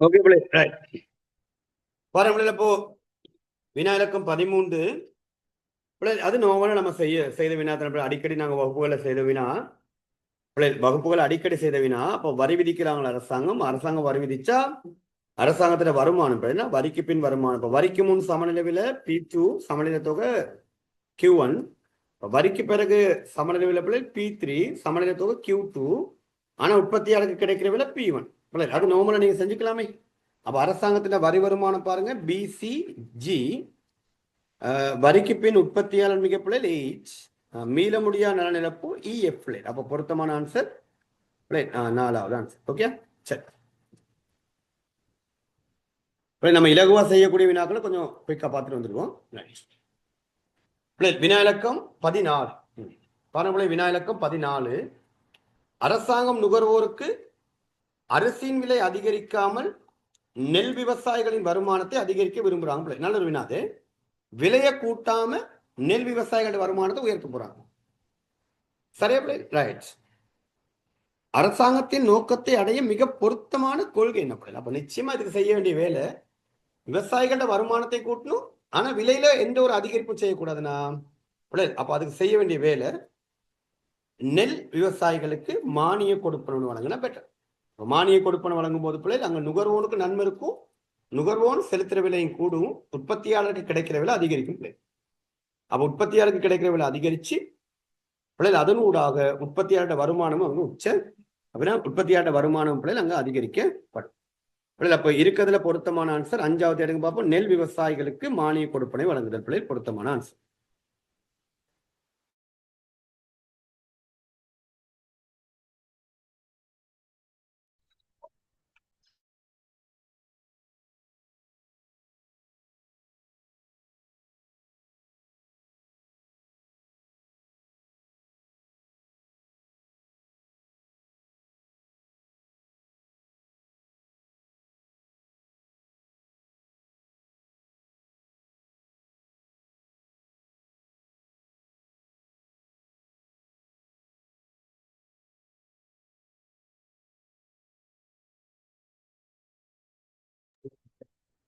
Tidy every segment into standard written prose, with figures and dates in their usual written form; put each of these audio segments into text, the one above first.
Okay பிள்ளை right. பாருங்க இப்போ வினா இலக்கம் 13 பிள்ளை அது நோவல நம்ம செய்த வினா தான். அடிக்கடி நாங்கள் வகுப்புகளை செய்த வினா பிள்ளை, வகுப்புகள் அடிக்கடி செய்த வினா. அப்போ வரி விதிக்கிறாங்களா அரசாங்கம் வரி விதிச்சா அரசாங்கத்துல வருமானம் பிள்ளைனா வரிக்கு பின் வருமானம். இப்போ வரிக்கு முன் சமநிலையில P2 சமநிலை தொகை Q1, வரிக்கு பிறகு சமநிலை விலை பிள்ளை P3 சமநிலை தொகை Q2, ஆனா உற்பத்தியாளருக்கு கிடைக்கிற விலை P1 பிள்ளை. அது நோமலை நீங்க செஞ்சுக்கலாமே. அப்ப அரசாங்கத்துல வரி வருமானம் பாருங்க BCG, வரிக்கு பின் உற்பத்தியாளர் மிக பிள்ளை H, மீள முடியா நலனிழப்பு EF பிள்ளை. அப்ப பொருத்தமான ஆன்சர் பிள்ளை 4வது ஆன்சர். ஓகே சரி. நம்ம இலகுவா செய்யக்கூடிய வினாக்களை கொஞ்சம் குயிக்கா பார்த்துட்டு வந்துருவோம். வினா இலக்கம் 14 பாருங்க. வினா இலக்கம் 14, அரசாங்கம் நுகர்வோருக்கு அரிசியின் விலை அதிகரிக்காமல் நெல் விவசாயிகளின் வருமானத்தை அதிகரிக்க விரும்புறாங்க. நல்ல ஒரு வினாது. விலையை கூட்டாம நெல் விவசாயிகளோட வருமானத்தை உயர்த்த போறாங்க. சரியா பிள்ளை? ரைட். அரசாங்கத்தின் நோக்கத்தை அடைய மிக பொருத்தமான கொள்கை என்ன பிள்ளை? அப்ப நிச்சயமா இதுக்கு செய்ய வேண்டிய வேலை விவசாயிகளோட வருமானத்தை கூட்டணும், ஆனா விலையில எந்த ஒரு அதிகரிப்பும் செய்யக்கூடாதுன்னா பிள்ளை. அப்ப அதுக்கு செய்ய வேண்டிய வேலை நெல் விவசாயிகளுக்கு மானிய கொடுப்பனு வழங்கினா பெட்டர். மானிய கொடுப்பனை வழங்கும் போது பிள்ளை அங்க நுகர்வோனுக்கு நன்மை இருக்கும், நுகர்வோன் செலுத்துற விலையும் கூடும், உற்பத்தியாளருக்கு கிடைக்கிற விலை அதிகரிக்கும் பிள்ளை. அப்ப உற்பத்தியாளருக்கு கிடைக்கிற விலை அதிகரிச்சு பிள்ளைகள் அதனூடாக உற்பத்தியாளர் வருமானமும் அவங்க உச்ச அப்படின்னா உற்பத்தியாளர் வருமானம் பிள்ளைகள் அங்க அதிகரிக்கப்படும். பிள்ளைகள் அப்ப இருக்கிறதுல பொருத்தமான ஆன்சர் 5வது இடங்க பார்ப்போம். நெல் விவசாயிகளுக்கு மானிய கொடுப்பனை வழங்குதல் பிள்ளைகள் பொருத்தமான ஆன்சர்.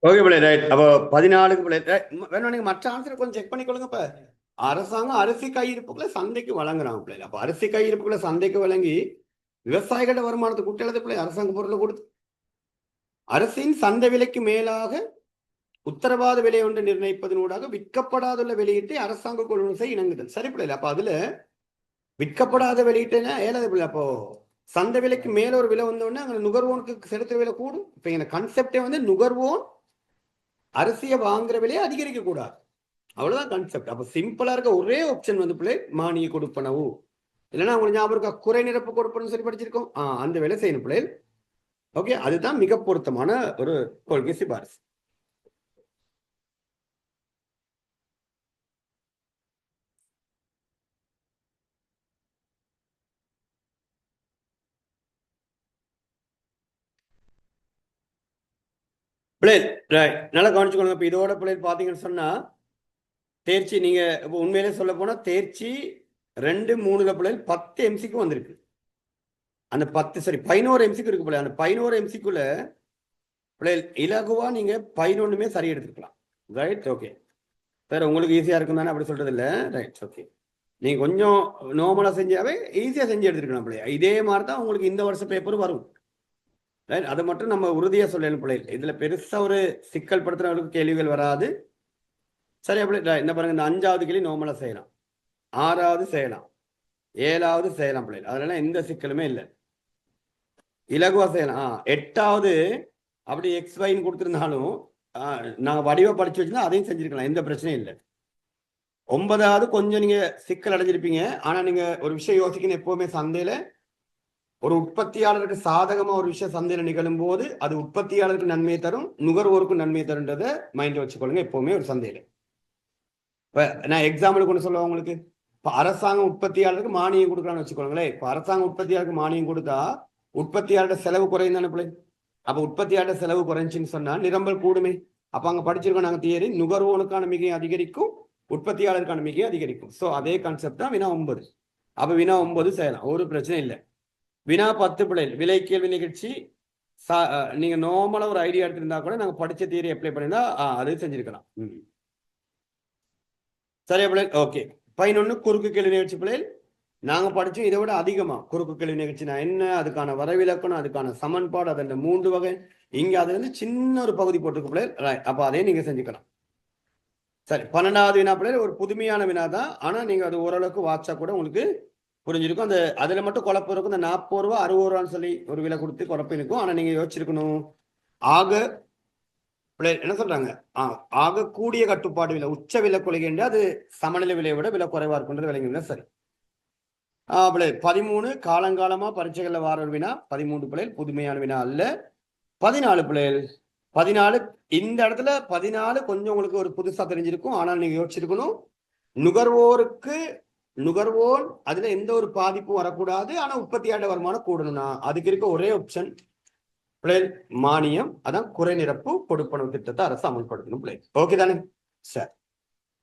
ஓகே பிள்ளை ரைட். அப்போ 14க்கு பிள்ளை வேணும். நீங்க மற்ற ஆன்சரை கொஞ்சம் செக் பண்ணிக்கொள்ளுங்க. இப்ப அரசாங்கம் அரிசி கையிருப்புகளை சந்தைக்கு வழங்குறாங்க பிள்ளை. அப்ப அரிசி கையிருப்புகளை சந்தைக்கு வழங்கி விவசாயிகளோட வருமானத்தை கூட்டெழுத பிள்ளை அரசாங்க பொருளை கொடுத்து அரசின் சந்தை விலைக்கு மேலாக உத்தரவாத விலை ஒன்று நிர்ணயிப்பதனூடாக விற்கப்படாதுள்ள வெளியீட்டை அரசாங்க கொள்முதல் செய்ய இணங்குதல். சரி பிள்ளை. அப்ப அதுல விற்கப்படாத வெளியீட்டுன்னா ஏழாவது பிள்ளை. அப்போ சந்தை விலைக்கு மேல ஒரு விலை வந்தோடனே அங்க நுகர்வோனுக்கு செலுத்துற விலை கூடும். இப்ப எங்க கான்செப்டே வந்து நுகர்வோன் அரிசியை வாங்குற விலையை அதிகரிக்க கூடாது, அவ்வளவுதான் கான்செப்ட். அப்ப சிம்பிளா இருக்க ஒரே ஆப்ஷன் வந்து பிள்ளை மானிய கொடுப்பனவு, இல்லைன்னா உங்களுக்கு ஞாபகம் இருக்கா குறை நிரப்பு கொடுப்பனவு சொல்லி படிச்சிருக்கோம். அந்த வேலை செய்யணும் பிள்ளை. ஓகே, அதுதான் மிக பொருத்தமான ஒரு கொள்கை சிபாரிசு. பிள்ளைகள் நல்லா கவனிச்சுக்கொள்ளுங்க. இப்ப இதோட பிள்ளைகள் பாத்தீங்கன்னு சொன்னா தேர்ச்சி நீங்க உண்மையிலே சொல்ல போனா தேர்ச்சி 2, 3 பிள்ளைகள் 10 எம்சிக்கு வந்திருக்கு. அந்த 10 சரி 11 எம்சிக்கு இருக்கு பிள்ளை. அந்த 11 எம்சிக்குள்ள பிள்ளைகள் இலகுவா நீங்க 11மே சரி எடுத்துக்கலாம். ரைட். ஓகே சார், உங்களுக்கு ஈஸியா இருக்கும் தானே, அப்படி சொல்றது இல்லை. ரைட். ஓகே, நீங்க கொஞ்சம் நார்மலா செஞ்சாவே ஈஸியா செஞ்சு எடுத்துருக்கலாம் பிள்ளை. இதே மாதிரி தான் உங்களுக்கு இந்த வருஷம் பேப்பர் வரும். அதை மட்டும் நம்ம உறுதியா சொல்லணும் பிள்ளைகள். இதுல பெருசா ஒரு சிக்கல் படுத்துறவங்களுக்கு கேள்விகள் வராது. சரி அப்படி என்ன பாருங்க, இந்த 5வது கேள்வி நார்மலா செய்யலாம், 6வது செய்யலாம், 7வது செய்யலாம் பிள்ளைகள். அதனால எந்த சிக்கலுமே இல்லை, இலகுவா செய்யலாம். 8வது அப்படி XYன்னு கொடுத்துருந்தாலும் நாங்க வடிவ படிச்சு வச்சிருந்தா அதையும் செஞ்சிருக்கலாம், எந்த பிரச்சனையும் இல்லை. 9வது கொஞ்சம் நீங்க சிக்கல் அடைஞ்சிருப்பீங்க. ஆனா நீங்க ஒரு விஷயம் யோசிக்கணும், எப்பவுமே சந்தையில ஒரு உற்பத்தியாளருக்கு சாதகமா ஒரு விஷயம் சந்தையில நிகழும் போது அது உற்பத்தியாளருக்கு நன்மையை தரும், நுகர்வோருக்கும் நன்மையை தருன்றதை மைண்ட்ல வச்சுக்கொள்ளுங்க எப்பவுமே ஒரு சந்தையில. இப்ப நான் எக்ஸாம்பிள் கொண்டு சொல்லுவேன் உங்களுக்கு. இப்ப அரசாங்கம் உற்பத்தியாளருக்கு மானியம் கொடுக்கலாம்னு வச்சுக்கோங்களேன். இப்ப அரசாங்கம் உற்பத்தியாளருக்கு மானியம் கொடுத்தா உற்பத்தியாளர் செலவு குறையும் தானே பிள்ளை. அப்ப உற்பத்தியாளர் செலவு குறைஞ்சுன்னு சொன்னா நிரம்பல் கூடுமே. அப்ப அங்க படிச்சிருக்கோம் நாங்க தியரி, நுகர்வோனுக்கான மிகை அதிகரிக்கும், உற்பத்தியாளருக்கான மிகை அதிகரிக்கும். சோ அதே கான்செப்ட் தான் வினா 9. அப்ப வினா 9 செய்யலாம், ஒரு பிரச்சனை இல்லை. வினா 10 பிள்ளை விலை கேள்வி நிகழ்ச்சி நீங்க நார்மலா ஒரு ஐடியா எடுத்திருந்தா கூட நாங்க படிச்ச தியரி அப்ளை பண்ணிருந்தா அது செஞ்சிருக்கலாம். சரியா பிள்ளைகள்? ஓகே. 11 குறுக்கு கேள்வி நிகழ்ச்சி பிள்ளைகள் நாங்க படிச்சோம் இதை விட அதிகமா குறுக்கு கேள்வி நிகழ்ச்சினா என்ன, அதுக்கான வரவிலக்கணம், அதுக்கான சமன்பாடு, அதன் 3 வகை. இங்க அதுல இருந்து சின்ன ஒரு பகுதி போட்டுருக்கு பிள்ளைகள். அப்ப அதையும் நீங்க செஞ்சுக்கலாம். சரி, 12வது வினா பிள்ளைகள் ஒரு புதுமையான வினா தான். ஆனா நீங்க அது ஓரளவுக்கு வாட்சா கூட உங்களுக்கு புரிஞ்சிருக்கும். அந்த அதுல மட்டும் குழப்பம் இருக்கும். இந்த 40 ரூபா 60 ரூபான்னு சொல்லி ஒரு விலை கொடுத்து குழப்பம் இருக்கும். ஆனா நீங்க யோசிச்சிருக்கணும், ஆக என்ன சொல்றாங்க, ஆக கூடிய கட்டுப்பாடு விலை உச்ச விலை கொள்கை அது சமநிலை விலையை விட விலை குறைவா இருக்குன்றது விளங்குங்க. சரி, 13 காலங்காலமா பரீட்சைகள்ல வார ஒரு வினா. 13 பிள்ளைகள் புதுமையான வினா அல்ல. 14 பிள்ளைகள் 14 இந்த இடத்துல 14 கொஞ்சம் உங்களுக்கு ஒரு புதுசா தெரிஞ்சிருக்கும். ஆனால் நீங்க யோசிச்சிருக்கணும், நுகர்வோர் அதுல எந்த ஒரு பாதிப்பும் வரக்கூடாது, ஆனா உற்பத்தியாளர் வருமானம் கூடணும்னா அதுக்கு இருக்க ஒரே ஆப்ஷன் பிள்ளைகள் மானியம். அதான் குறை நிரப்பு கொடுப்பனவு திட்டத்தை அரசு அமல்படுத்தணும் பிள்ளைகள். ஓகே தானே? சரி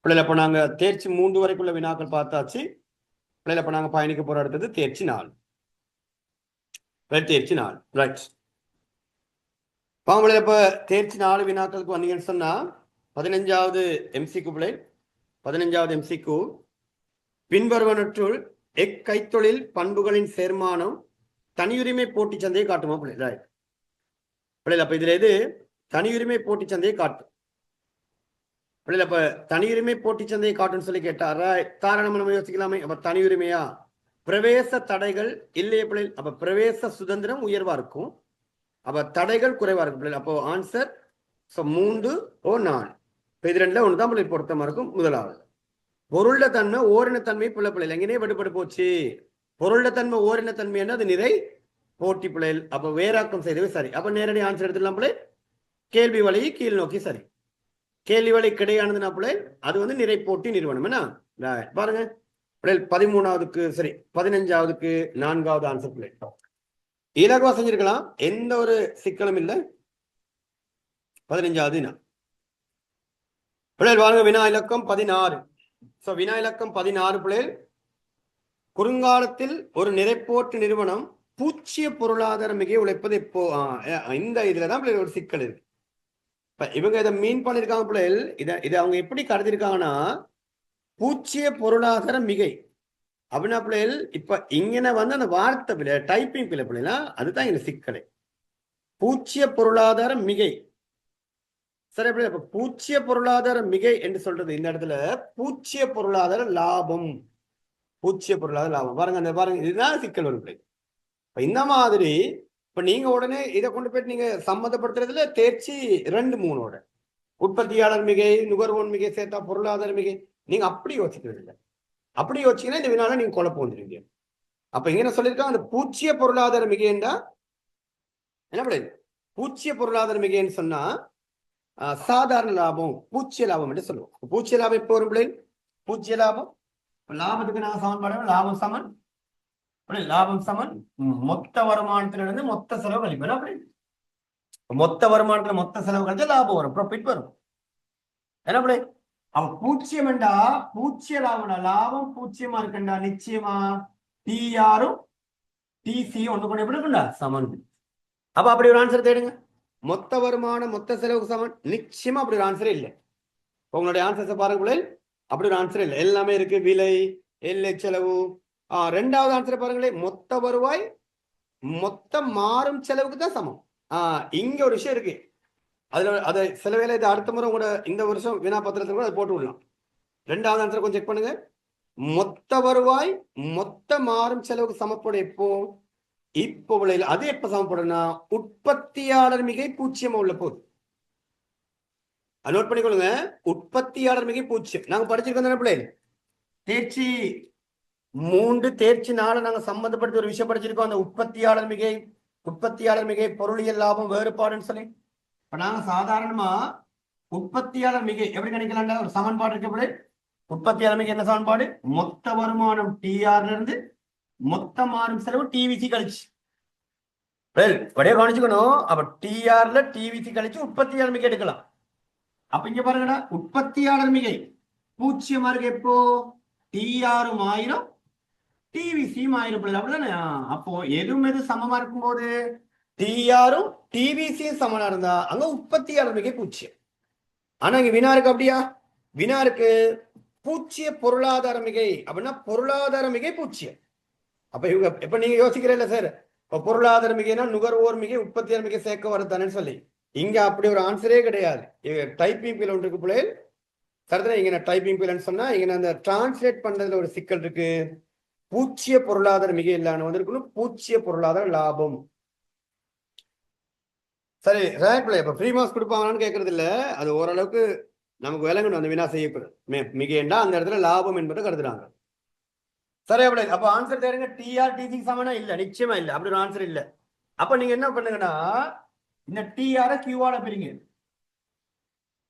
பிள்ளைகள், அப்ப நாங்க தேர்ச்சி 3 வரைக்குள்ள வினாக்கள் பார்த்தாச்சு பிள்ளைகள். அப்ப நாங்க பயணிக்க போற அடுத்தது தேர்ச்சி 4. தேர்ச்சி 4 ரைட். பாம்பளை இப்ப தேர்ச்சி 4 வினாக்களுக்கு வந்தீங்கன்னு சொன்னா 15வது எம்சிக்கு பிள்ளை. 15வது எம்சிக்கு பின்வருவனற்றுள் எக்கைத்தொழில் பண்புகளின் சேர்மானம் தனியுரிமை போட்டி சந்தையை காட்டுமா பிள்ளை? ரைட் பிள்ளைகள், அப்ப இதுல எது தனியுரிமை போட்டி சந்தையை காட்டும் பிள்ளைகள்? அப்ப தனியுரிமை போட்டி சந்தையை காட்டுன்னு சொல்லி கேட்டாரா, காரணம் நம்ம யோசிக்கலாமே. அப்ப தனியுரிமையா, பிரவேச தடைகள் இல்லையே பிள்ளைகள். அப்ப பிரவேச சுதந்திரம் உயர்வா இருக்கும், அப்ப தடைகள் குறைவா இருக்கும் பிள்ளைகள். அப்போ ஆன்சர் 3 ஓ 4. இப்ப இது ரெண்டுல ஒண்ணுதான் பிள்ளை பொருத்தமா இருக்கும். முதலாவது பொருள தன்மை ஓரினத்தன்மை பிள்ளை எங்கேயே விடுபட்டு போச்சு. பொருள தன்மை ஓரினத்தன்மை என்ன, அது நிறை போட்டி பிள்ளைகள். அப்ப வேறாக்கம் செய்தவே சரி. அப்ப நேரடி ஆன்சர் எடுத்துடலாம் பிள்ளை. கேள்வி வழியை கீழ் நோக்கி சரி. கேள்வி வழி கிடையானதுன்னா பிள்ளை அது வந்து நிறை போட்டி நிறுவனம். என்ன பாருங்க பிள்ளை, 13வதுக்கு சரி, 15வதுக்கு 4வது ஆன்சர் பிள்ளை. இலகுவா செஞ்சிருக்கலாம், எந்த ஒரு சிக்கலும் இல்லை. 15வது பிள்ளை பாருங்க, வினா இலக்கம் 16. வினா இலக்கம் 16 பிள்ளை, குறுங்காலத்தில் ஒரு நிறைப்போட்டு நிறுவனம் பூச்சிய பொருளாதார மிக உழைப்பது எப்போ? இந்த இதுலதான் பிள்ளை ஒரு சிக்கல் இருக்கு. இப்ப இவங்க இதை மீன் பண்ணிருக்காங்க பிள்ளைகள். இதை அவங்க எப்படி கருதிருக்காங்கன்னா, பூச்சிய பொருளாதார மிகை அப்படின்னா பிள்ளைகள், இப்ப இங்கன வந்து அந்த வார்த்தை பிள்ளை டைப்பிங் பிள்ளைகளா, அதுதான் இங்க சிக்கலை. பூச்சிய பொருளாதார மிகை சரி பிள்ளை. இப்ப பூச்சிய பொருளாதார மிகை என்று சொல்றது இந்த இடத்துல பூச்சிய பொருளாதார லாபம். பூச்சிய பொருளாதார லாபம் பாருங்க, அந்த பாருங்க, இதுதான் சிக்கல் வரும் பிள்ளை. இப்ப இந்த மாதிரி இப்ப நீங்க உடனே இதை கொண்டு போயிட்டு நீங்க சம்மந்தப்படுத்துறதுல தேர்ச்சி 2, 3ஓட உற்பத்தியாளர் மிகை, நுகர்வோன் மிகை சேர்த்தா பொருளாதார மிகை, நீங்க அப்படி யோசிக்கிறது இல்லை. அப்படி யோசிச்சீங்கன்னா இந்த வினால நீங்க குழப்பம் வந்துருவீங்க. அப்ப இங்க என்ன சொல்லியிருக்காங்க, அந்த பூச்சிய பொருளாதார மிகைன்னா என்ன பிள்ளை? பூச்சிய பொருளாதார மிகைன்னு சொன்னா சாதாரண லாபம் பூச்சிய லாபம் என்று சொல்லுவோம். பூச்சிய லாபம் எப்போ வரும் பிள்ளை? பூச்சிய லாபம் லாபத்துக்கு நாங்க சமன்பாடு லாபம் சமன் லாபம் சமன் மொத்த வருமானத்திலிருந்து மொத்த செலவு கழிப்பேன். மொத்த வருமானத்துல மொத்த செலவு கழிச்சா லாபம் வரும், ப்ராஃபிட் வரும். என்ன பிள்ளை? அவ பூச்சியம் என்றா பூச்சிய லாபம்டா, லாபம் பூச்சியமா இருக்குண்டா, நிச்சயமா டிஆரும் டிசியும் ஒண்ணு கொண்டு எப்படி இருக்குண்டா சமன். அப்ப அப்படி ஒரு ஆன்சர் தேடுங்க. மொத்த வருமானம் மொத்த செலவுக்கு சமன், நிச்சயமா அப்படி ஒரு ஆன்சரே இல்லை. உங்களுடைய ஆன்சர்ஸை பாருங்க பிள்ளை, அப்படி ஒரு ஆன்சர் இல்லை. எல்லாமே இருக்கு, விலை, எல்லை செலவு. 2வது ஆன்சர் பாருங்களேன், மொத்த வருவாய் மொத்த மாறும் செலவுக்கு தான் சமம். இங்க ஒரு விஷயம் இருக்கு, அதுல அதை சில வேலை இது அடுத்த முறை உங்களோட இந்த வருஷம் வினா பத்திரத்தில் கூட அதை போட்டு விடலாம். 2வது ஆன்சர் கொஞ்சம் செக் பண்ணுங்க. மொத்த வருவாய் மொத்த மாறும் செலவுக்கு சமப்படும் எப்போ? இப்போ விலையில் அது எப்ப சமப்படும்னா உற்பத்தியாளர் மிகை பூச்சியமா உள்ள போது. நோட் பண்ணிக்கொள்ளுங்க, உற்பத்தியாளர் மிகை பூச்சியம். நாங்க படிச்சிருக்கோம் பிள்ளை, தேர்ச்சி 3 தேர்ச்சி 4 நாங்க சம்பந்தப்படுத்த ஒரு விஷயம் படிச்சிருக்கோம், அந்த உற்பத்தியாளர் மிகை பொருளியல் லாபம் வேறுபாடுன்னு சொல்லி. இப்ப நாங்க சாதாரணமா உற்பத்தியாளர் மிகை எப்படி கணிக்கலாம்டா ஒரு சமன்பாடு இருக்கு. உற்பத்தியாளர் மிகை என்ன சமன்பாடு? மொத்த வருமானம் டிஆர்ல இருந்து மொத்த மாறும் செலவு டிவிசி கழிச்சு. வடிவ கவனிச்சுக்கணும். அப்ப டிஆர்ல டிவிசி கழிச்சு உற்பத்தியாளர் மிகை எடுக்கலாம். அப்ப இங்க பாருங்கடா, உற்பத்தியாளர் மிகை பூச்சியமா இருக்கு எப்போ? டிஆரும் 1000 டிவிசியும் 1000 அப்படிதானே? அப்போ எது சமமா இருக்கும் போது டிஆரும் டிவிசியும் சமனா இருந்தா அங்க உற்பத்தியாளர் மிகை பூஜ்ஜியம். ஆனா இங்க வினா இருக்கு அப்படியா? வினா இருக்கு பூச்சிய பொருளாதார மிகை அப்படின்னா பொருளாதார மிகை பூச்சியம். அப்ப இவங்க இப்ப நீங்க யோசிக்கிறீங்களா சார், இப்ப பொருளாதார மிகைனா நுகர்வோர் மிகை உற்பத்தியாளர் மிகை சேர்க்க வருதானு சொல்லி. இங்க அப்படி ஒரு ஆன்சரே கிடையாது. டைப்பிங் பிள்ளை ஒன்று இருக்கு பிள்ளை சரிதான். இங்க டைப்பிங் பிள்ளைன்னு சொன்னா இங்க அந்த டிரான்ஸ்லேட் பண்றதுல ஒரு சிக்கல் இருக்கு. பூச்சிய பொருளாதார மிகை இல்லான்னு வந்திருக்கணும், பூச்சிய பொருளாதார லாபம். சரி ரைட் பிள்ளை. இப்ப ஃப்ரீ மார்க்ஸ் கொடுப்பாங்களான்னு கேட்கறது இல்ல, அது ஓரளவுக்கு நமக்கு விளங்கணும் அந்த வினா செய்யப்படும் மிகைண்டா அந்த இடத்துல லாபம் என்பதை கருதுறாங்க. சரி அப்படி அப்ப ஆன்சர் தேடுங்க. டிஆர் டிசி சமனா இல்ல, நிச்சயமா இல்ல, அப்படி ஒரு ஆன்சர் இல்ல. அப்ப நீங்க என்ன பண்ணுங்கன்னா இந்த டிஆர கியூவால பிரிங்க,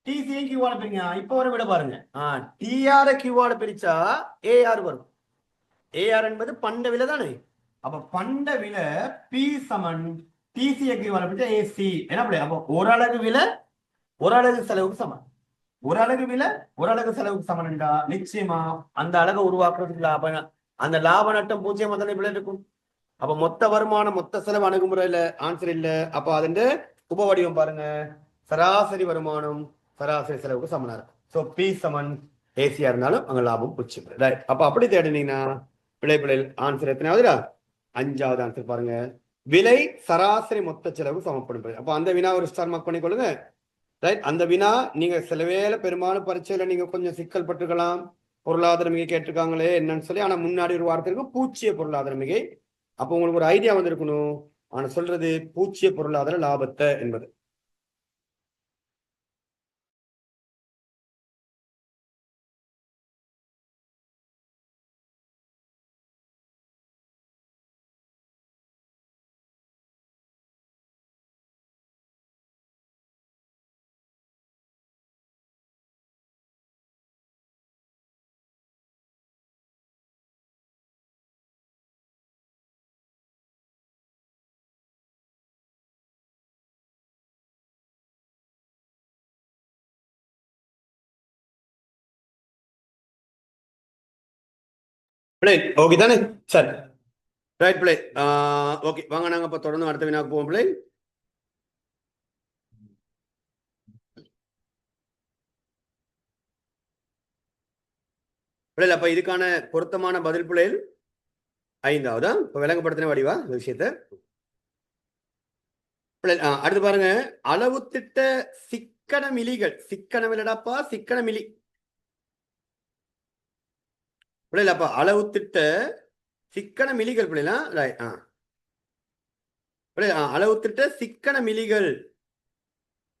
டிசியை கியூவால பிரிங்க. இப்ப வர விட பாருங்க. டிஆர கியூவால பிரிச்சா ஏஆர் வரும். ஏஆர் என்பது பண்ட விலை தானே. அப்ப பண்ட விலை பி சமன் டிசியை கியூவால பிரிச்சா ஏசி என்ன அப்படி. அப்ப ஒரு அலகு விலை ஒரு அலகு செலவுக்கு சமன். ஒரு அலகு விலை ஒரு அலகு செலவுக்கு சமன்டா நிச்சயமா அந்த அலகை உருவாக்குறதுக்கு லாபம், அந்த லாப நட்டம் பூஜ்ஜியம் தானே விலை இருக்கும். அப்ப மொத்த வருமானம் மொத்த செலவு அணுகுமுறையில ஆன்சர் இல்ல. அப்ப அதுന്റെ உப வடிவம் பாருங்க, சராசரி வருமானம் சராசரி செலவுக்கு சமனா இருக்கும். சோ பி சமன் ஏசியா இருந்தாலும் அங்க லாபம் பூஜ்ஜியம். ரைட். அப்ப அப்படி தேடினீங்கன்னா பிழை ஆன்சர் எத்தனாவதுடா? 5வது ஆன்சர் பாருங்க, விலை சராசரி மொத்த செலவு சமப்படும். அப்ப அந்த வினா ஒரு ஸ்டார் மார்க் பண்ணிக்கொள்ளுங்க. ரைட். அந்த வினா நீங்க சில வேளை பெரும்பாலும் பரீட்சையில நீங்க கொஞ்சம் சிக்கல் பட்டுக்கலாம், பொருளாதார மிகை கேட்டிருக்காங்களே என்னன்னு சொல்லி. ஆனா முன்னாடி ஒரு வார்த்தை இருக்கு பூச்சிய பொருளாதார மிகை. அப்போ உங்களுக்கு ஒரு ஐடியா வந்திருக்கணும், ஆனா சொல்றது பூச்சிய பொருளாதார லாபத்தை என்பது. பிள்ளை ஓகே தானே? சரி ரைட் பிள்ளை. ஓகே வாங்க நாங்க இப்ப தொடர்ந்து அடுத்த வினாக்கு போவோம் பிள்ளை. பிள்ளை அப்ப இதுக்கான பொருத்தமான பதில் பிள்ளை 5வது. இப்ப விளங்கப்படுத்தின வடிவா இந்த விஷயத்த. அடுத்து பாருங்க, அளவு திட்ட சிக்கன மிலிகள். சிக்கனம் இல்லடாப்பா, சிக்கன மிலி பிள்ளைல. அப்ப அளவு திட்ட சிக்கன மிலிகள் பிள்ளைலாம். அளவு திட்ட சிக்கன மிலிகள்.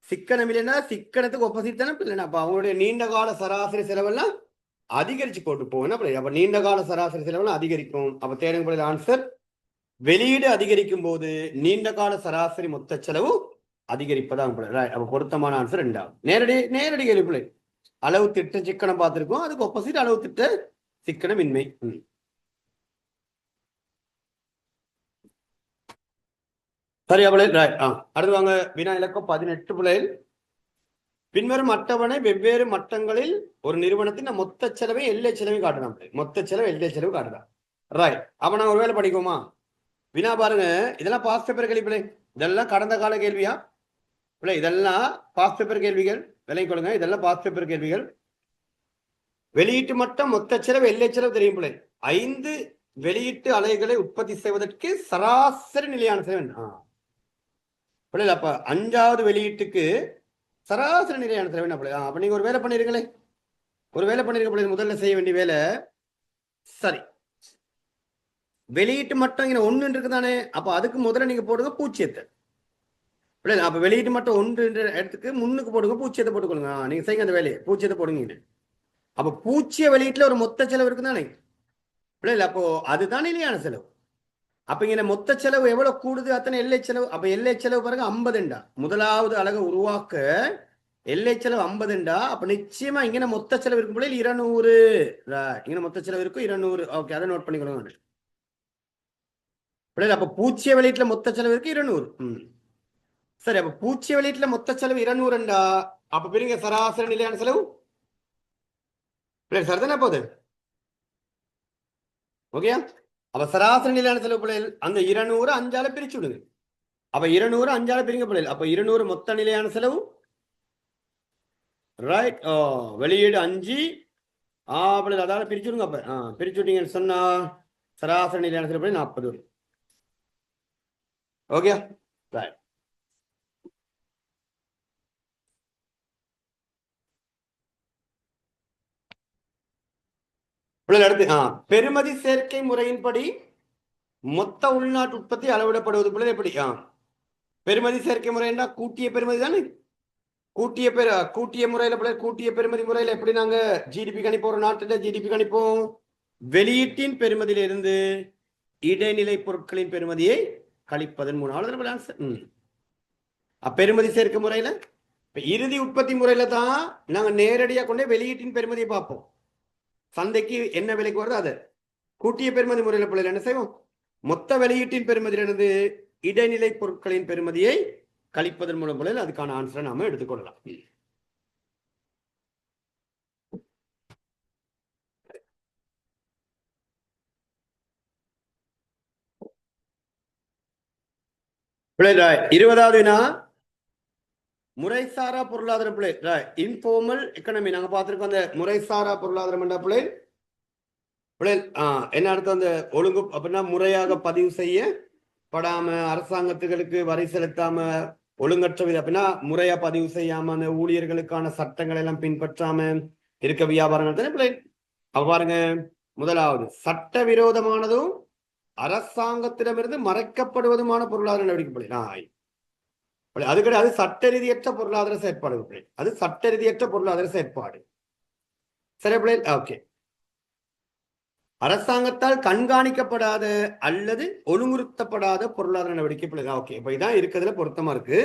சிக்கன மிலினா சிக்கனத்துக்கு ஒப்போசிட் தானே பிள்ளைனா. அப்ப அவங்களுடைய நீண்ட கால சராசரி செலவெல்லாம் அதிகரிச்சு போட்டு போகும். அப்ப நீண்ட கால சராசரி செலவெல்லாம் அதிகரிக்கும். அப்ப தேடுங்க பிள்ளை ஆன்சர், வெளியீடு அதிகரிக்கும் போது நீண்ட கால சராசரி மொத்த செலவு அதிகரிப்பதான் பிள்ளை. அப்ப பொருத்தமான ஆன்சர் 2வது. நேரடி கேள்வி பிள்ளை. அளவு திட்ட சிக்கனம் பார்த்திருக்கோம், அதுக்கு ஒப்போசிட் அளவு திட்ட சிக்கனமின்மை. சரியா பிள்ளை? அடுத்து வாங்க வினா இலக்கம் 18 பிள்ளைகள். பின்வரும் அட்டவணை வெவ்வேறு மட்டங்களில் ஒரு நிறுவனத்தின் மொத்த செலவை எல்லை செலவை காட்டலாம். மொத்த செலவு எல்லை செலவு காட்டலாம். ரைட். அப்ப நான் ஒரு வேலை படிக்குமா வினா பாருங்க. இதெல்லாம் பாஸ்ட் பேப்பர் கேள்வி பிள்ளை, இதெல்லாம் கடந்த கால கேள்வியா பிள்ளை, இதெல்லாம் பாஸ்ட் பேப்பர் கேள்விகள். விலை கொடுங்க, இதெல்லாம் பாஸ்ட் பேப்பர் கேள்விகள். வெளியீட்டு மட்டம் மொத்த செலவு எல்லை செலவு தெரியும் பிள்ளை. 5 வெளியீட்டு அலைகளை உற்பத்தி செய்வதற்கு சராசரி நிலையான செலவு பிள்ளை. அப்ப 5வது வெளியீட்டுக்கு சராசரி நிலையான செலவு என்ன பிள்ளை? அப்ப நீங்க ஒரு வேலை பண்ணிருங்களே, ஒரு வேலை பண்ணிருக்க பிள்ளை. முதல்ல செய்ய வேண்டிய வேலை, சரி வெளியீட்டு மட்டும் இங்க 1 இருக்குதானே. அப்ப அதுக்கு முதல்ல நீங்க போடுங்க பூச்சியத்தை. அப்ப வெளியீட்டு மட்டும் 1 இடத்துக்கு முன்னுக்கு போடுங்க, பூச்சியத்தை போட்டுக்கொள்ளுங்க. நீங்க செய்யுங்க அந்த வேலையை, பூச்சியத்தை போடுங்க. அப்ப பூச்சிய வெளியீட்டுல ஒரு மொத்த செலவு இருக்குதானே பிள்ளை. அப்போ அதுதான் நிலையான செலவு. அப்ப இங்க மொத்த செலவு எவ்வளவு கூடுது, அத்தனை எல்லை செலவு. அப்ப எல்லை செலவு பாருங்க 50. முதலாவது அலகை உருவாக்க எல்லை செலவு 50. அப்ப நிச்சயமா இங்க மொத்த செலவு இருக்கும் பிள்ளை 200. இங்க மொத்த செலவு இருக்கும் 200. ஓகே, அதை நோட் பண்ணிக்கொள்ளுங்க பிள்ளை. அப்ப பூச்சிய வெளியீட்டுல மொத்த செலவு இருக்கு 200. சரி, அப்ப பூச்சிய வெளியீட்டுல மொத்த செலவு 200. அப்ப பிரிங்க சராசரி நிலையான செலவு பிள்ளை. சரிதானே போகுது? ஓகே. அப்ப சராசரி நிலையான செலவு பிள்ளைகள் அந்த 200 5ஆல பிரிச்சு விடுங்க. அப்ப 200 5ஆல பிரிங்க பிள்ளைகள். அப்ப 200 மொத்த நிலையான செலவு. ரைட். வெளியீடு 5. பிள்ளைகள் அதால பிரிச்சுடுங்க. அப்ப பிரிச்சு விட்டீங்கன்னு சொன்னா சராசரி நிலையான செலவு 40 வரும். Okay right. பிள்ளைகள் அடுத்து பெறுமதி சேர்க்கை முறையின்படி மொத்த உள்நாட்டு உற்பத்தி அளவிடப்படுவது பிள்ளை எப்படி? பெறுமதி சேர்க்கை முறைன்னா கூட்டிய பெறுமதி தானே. கூட்டிய முறையில பிள்ளை கூட்டிய பெறுமதி முறையில எப்படி நாங்க ஜிடிபி கணிப்போம்? ஒரு நாட்டுல ஜிடிபி கணிப்போம் வெளியீட்டின் பெறுமதியிலிருந்து இடைநிலை பொருட்களின் பெறுமதியை கழிப்பதன் மூலம். பெறுமதி சேர்க்கை முறையில இறுதி உற்பத்தி முறையில தான் நாங்க நேரடியா கொண்டே வெளியீட்டின் பெறுமதியை பார்ப்போம். சந்தைக்கு என்ன விலைக்கு வருது அதை. கூட்டிய பெறுமதி முறையில பிள்ளைகள் என்ன செய்வோம்? மொத்த வெளியீட்டின் பெறுமதியிலிருந்து இடைநிலை பொருட்களின் பெறுமதியை கழிப்பதன் மூலம் பிள்ளைகள் அதுக்கான ஆன்சரை நாம எடுத்துக்கொள்ளலாம். பிள்ளைகள் 20வது வினா முறைசாரா பொருளாதாரம். பிள்ளை இன்ஃபார்மல் எக்கனமி நாங்க பார்த்திருக்கோம். அந்த முறைசாரா பொருளாதாரம் என்ற பிள்ளை என்ன அர்த்தம்? அந்த ஒழுங்கு அப்படின்னா முறையாக பதிவு செய்யப்படாம, அரசாங்கத்துகளுக்கு வரி செலுத்தாம, ஒழுங்கற்ற விதம் அப்படின்னா முறையா பதிவு செய்யாம, அந்த ஊழியர்களுக்கான சட்டங்களை எல்லாம் பின்பற்றாம இருக்க வியாபாரங்கள் தானே பிள்ளை. பாருங்க, முதலாவது சட்டவிரோதமானதும் அரசாங்கத்திடமிருந்து மறைக்கப்படுவதுமான பொருளாதார நடவடிக்கை பிள்ளை. அது கிடையாது சட்ட ரீதியற்ற பொருளாதார செயற்பாடு பிள்ளை. அது சட்ட ரீதியற்ற பொருளாதார செயற்பாடு. சரி பிள்ளை. ஓகே. அரசாங்கத்தால் கண்காணிக்கப்படாத அல்லது ஒழுங்குறுத்தப்படாத பொருளாதார நடவடிக்கை பிள்ளை. ஓகே. இப்ப இதான் இருக்கிறதுல பொருத்தமா இருக்கு.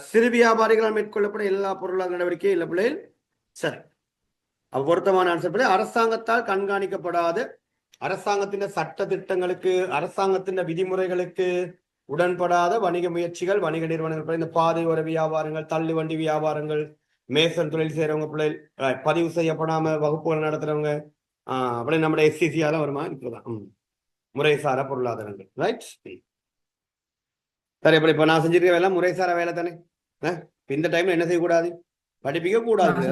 சிறு வியாபாரிகளால் மேற்கொள்ளப்பட எல்லா பொருளாதார நடவடிக்கையும் இல்லை பிள்ளை. சரி, அப்ப பொருத்தமான ஆன்சர் பிள்ளை அரசாங்கத்தால் கண்காணிக்கப்படாத, அரசாங்கத்தின் சட்ட திட்டங்களுக்கு, அரசாங்கத்தின் விதிமுறைகளுக்கு உடன்படாத வணிக முயற்சிகள், வணிக நிறுவனங்கள், இந்த பாதை ஓர வியாபாரங்கள், தள்ளு வண்டி வியாபாரங்கள், மேசன் தொழில் செய்யறவங்க பிள்ளை, பதிவு செய்யப்படாம வகுப்புகள் நடத்துறவங்க, அப்படியே நம்முடைய எஸ்சிசியால வருமா இப்பதான் முறைசாரா பொருளாதாரங்கள். ரைட். சரி, இப்ப நான் செஞ்சிருக்க வேலை முறைசாரா வேலை தானே. இந்த டைம்ல என்ன செய்யக்கூடாது? படிப்பிக்க கூடாது.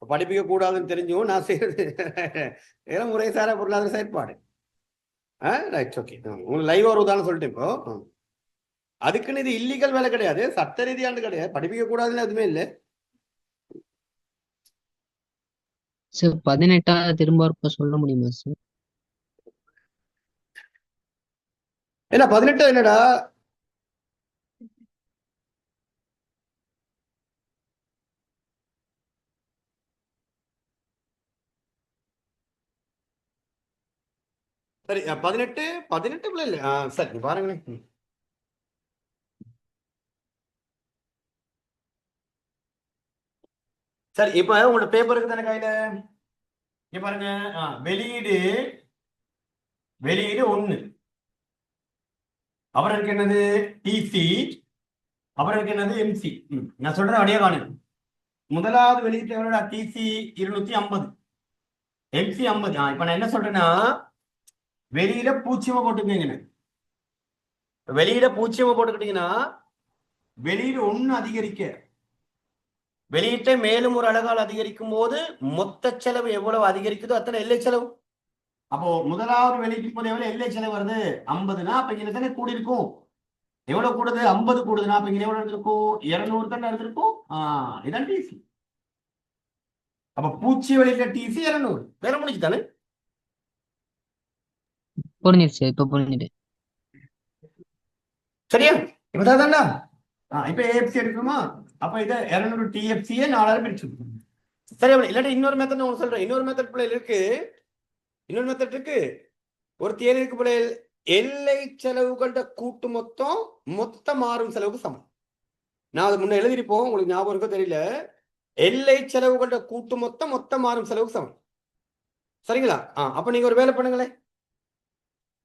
படிப்பிக்க கூடாதுன்னு தெரிஞ்சும் நான் செய்யறது ஏதோ முறைசாரா பொருளாதார செயற்பாடு. ரைட். ஓகே. உங்களுக்கு லைவ் ஒரு உதாரணம் சொல்லிட்டு இப்போ அதுக்குன்னு இது இல்லீகல் வேலை கிடையாது, சட்ட ரீதியானது கிடையாது, படிப்பிக்க கூடாதுன்னு எதுவுமே இல்லை. சார் 18 திரும்ப சொல்ல முடியுமா சார்? ஏன்னா 18 என்னடா? சரி, 18 இல்ல. சரி பாருங்களேன். சரி, இப்ப உங்களோட பேப்பர் இருக்கு தானே கையில. இங்க பாருங்க, வெளியீடு 1. அப்புறம் இருக்கு என்னது? டிசி. அப்புறம் இருக்கு என்னது? எம்சி. நான் சொல்றேன் அப்படியே காணு. முதலாவது வெளியீட்டு எவ்வளோடா? DC 250, MC 50. இப்ப நான் என்ன சொல்றேன்னா, வெளியில பூச்சியமா போட்டுக்கீங்க. வெளியில பூச்சியமா போட்டுக்கிட்டீங்கன்னா வெளியீடு 1 அதிகரிக்க, வெளியீட்டை மேலும் ஒரு அழகால் அதிகரிக்கும் போது மொத்த செலவு எவ்வளவு அதிகரிக்குதோ அத்தனை எல்லை செலவு. அப்போ முதலாவது வெளியீட்டு போது எவ்வளவு எல்லை செலவு வருது? 50னா அப்ப இங்க தானே கூடி இருக்கும். எவ்வளவு கூடுது? 50 கூடுதுன்னா அப்ப இங்க எவ்வளவு இருந்திருக்கும்? 200 தானே இருந்திருக்கும். இதான் டிசி. அப்ப பூச்சி வெளியிட்ட டிசி 200. வேற முடிச்சு தானே. புரிஞ்சிருச்சு, இப்ப புரிஞ்சுது. சரியா? இப்பதான்டா. இப்ப ஏஎஃப்சி எடுக்கணுமா? அப்ப இதை 200 டிஎஃப்சியே 4 பிரிச்சு. சரி, இல்லாட்டி இன்னொரு மெத்தட் நான் சொல்றேன். இன்னொரு மெத்தட் பிள்ளைகள் இருக்கு. இன்னொரு மெத்தட் இருக்கு. ஒரு தியரி இருக்கு பிள்ளைகள். எல்லை செலவுகளோட கூட்டு மொத்த மாறும் செலவுக்கு சமம். நான் அது முன்ன எழுதிருப்போம், உங்களுக்கு ஞாபகம் இருக்கோ தெரியல. எல்லை செலவுகளோட கூட்டு மொத்த மாறும் செலவுக்கு சமம். சரிங்களா? அப்ப நீங்க ஒரு வேலை பண்ணுங்களேன்.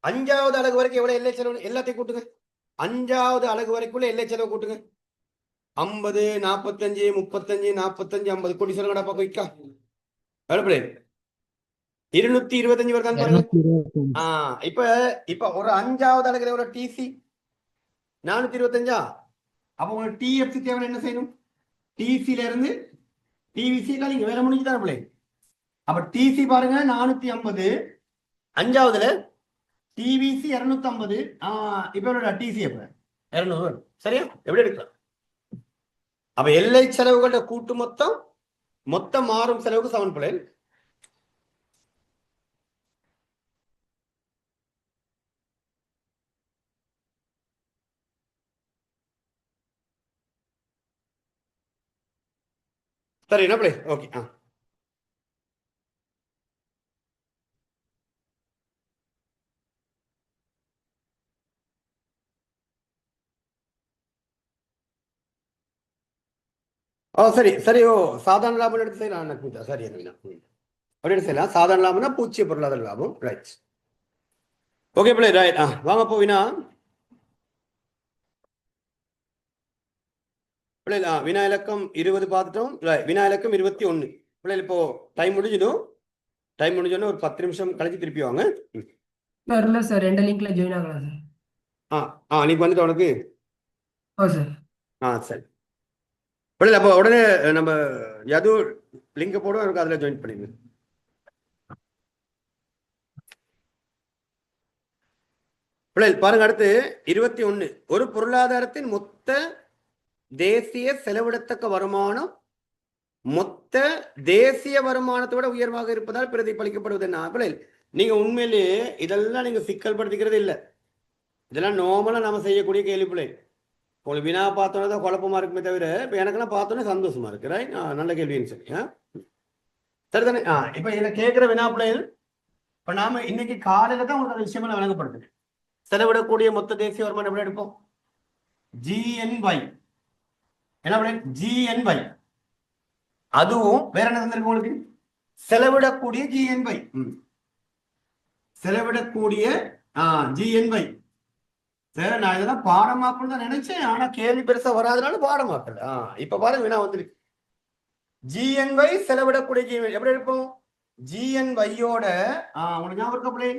5வது அலகு வரைக்கும் எவ்வளவு எல்லை செலவு எல்லாத்தையும் கூட்டுங்க. 5வது அலகு வரைக்குள்ள எல்லை செலவு கூட்டுங்க. 50, 45, 35, 45, 50 கூட்டி சொல்லுங்கடா பாப்பா. வைக்கா எவ்வளவு? 225 வருதான் பாருங்க. இப்ப ஒரு 5வது அலகுல எவ்வளவு டிசி? 425. அப்போ உங்களுக்கு டிஎஃப்சி தேவை என்ன செய்யணும்? டிசில இருந்து டிவிசி கழிங்க, வேற முடிஞ்சுதான் பிள்ளை. அப்ப டிசி பாருங்க 450, அஞ்சாவதுல டிவிசி 250. இப்ப டிசி எப்ப 200, சரியா? எப்படி எடுக்கலாம்? அப்ப எல்லை செலவுகளோட கூட்டு மொத்தம் மாறும் செலவுக்கு சமன் பிள்ளை. சரி என்ன பிள்ளை? ஓகே. சரி சரி. சாதாரண லாபம் எடுத்து செய்யலாம். சரி அப்படி எடுத்து செய்யலாம். சாதாரண லாபம்னா பூச்சிய பொருளாதார லாபம். ரைட். ஓகே பிள்ளை, ரைட். வாங்க போவினா பிள்ளை. வினா இலக்கம் 20 பார்த்துட்டோம். வினா இலக்கம் 21 பிள்ளை. இப்போ டைம் முடிஞ்சிடும். டைம் முடிஞ்சோன்னு ஒரு 10 நிமிஷம் கழிச்சு திருப்பி வாங்க. இல்லை சார், 2 லிங்க்ல ஜாயின் ஆகலாம் சார். நீங்க வந்துட்டு உனக்கு சார். சரி பிள்ளை. அப்போ உடனே நம்ம எது லிங்க் போடுவோம், எனக்கு அதில் ஜாயின் பண்ணிடுங்க. பிள்ளை பாருங்க, அடுத்து 21. ஒரு பொருளாதாரத்தின் மொத்த தேசிய செலவிடத்தக்க வருமானம் மொத்த தேசிய வருமானத்தோட உயர்வாக இருப்பதால் பிரதிபலிக்கப்படுவது என்ன? பிள்ளை நீங்க உண்மையிலேயே இதெல்லாம் நீங்க சிக்கல் படுத்திக்கிறது இல்லை. இதெல்லாம் நார்மலா நம்ம செய்யக்கூடிய கேள்வி பிள்ளை. உங்களுக்கு வினா பார்த்தோன்னே தான் குழப்பமா இருக்குமே தவிர, இப்போ எனக்கெல்லாம் பார்த்தோன்னே சந்தோஷமா இருக்கு. ரைட். நல்ல கேள்வின்னு சொல்லி சரிதானே? இப்போ இதில் கேட்குற வினா பிள்ளைகள், இப்போ நாம இன்னைக்கு காலையில தான் உங்களுக்கு அந்த விஷயமெல்லாம் வழங்கப்படுது. செலவிடக்கூடிய மொத்த தேசிய வருமானம் எப்படி எடுப்போம்? GNY. என்ன பிள்ளை? GNY. அதுவும் வேற என்ன தந்திருக்கு உங்களுக்கு? செலவிடக்கூடிய GNY. செலவிடக்கூடிய GNY. சரி, நான் இதெல்லாம் பாடமாக்கணும் தான் நினைச்சேன். ஆனா கேள்வி பெருசா வராதனால பாடமாக்கல. இப்ப பாருங்க வினா வந்துருக்கு. GNY செலவிடக்கூடிய GNY எப்படி எடுப்போம்? GNY யோட உங்களுக்கு ஞாபகம் இருக்கா பிள்ளை?